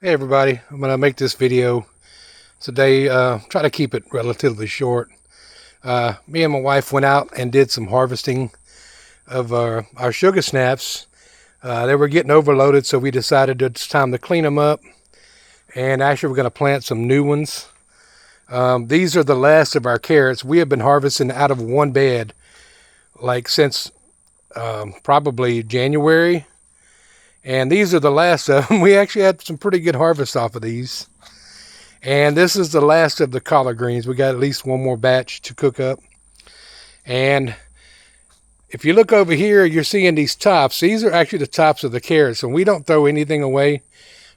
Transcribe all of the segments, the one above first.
Hey everybody, I'm going to make this video today, try to keep it relatively short. Me and my wife went out and did some harvesting of our sugar snaps. They were getting overloaded, so we decided it's time to clean them up, and actually we're going to plant some new ones. These are the last of our carrots. We have been harvesting out of one bed like since probably January. And these are the last of them. We actually had some pretty good harvest off of these. And this is the last of the collard greens. We got at least one more batch to cook up. And if you look over here, you're seeing these tops. These are actually the tops of the carrots. And we don't throw anything away.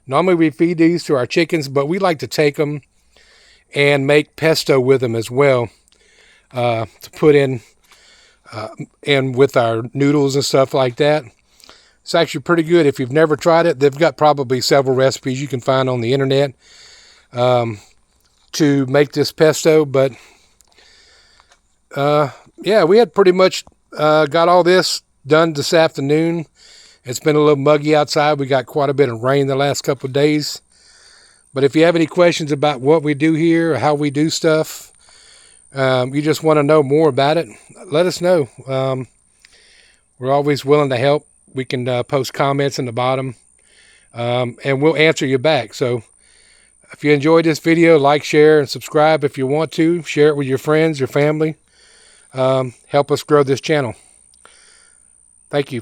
Normally we feed these to our chickens, but we like to take them and make pesto with them as well. To put in with our noodles and stuff like that. It's actually pretty good. If you've never tried it, they've got probably several recipes you can find on the internet to make this pesto. But yeah, we had pretty much got all this done this afternoon. It's been a little muggy outside. We got quite a bit of rain the last couple of days. But if you have any questions about what we do here or how we do stuff, you just want to know more about it, let us know. We're always willing to help. We can post comments in the bottom, and we'll answer you back. So if you enjoyed this video, like, share, and subscribe if you want to. Share it with your friends, your family. Help us grow this channel. Thank you.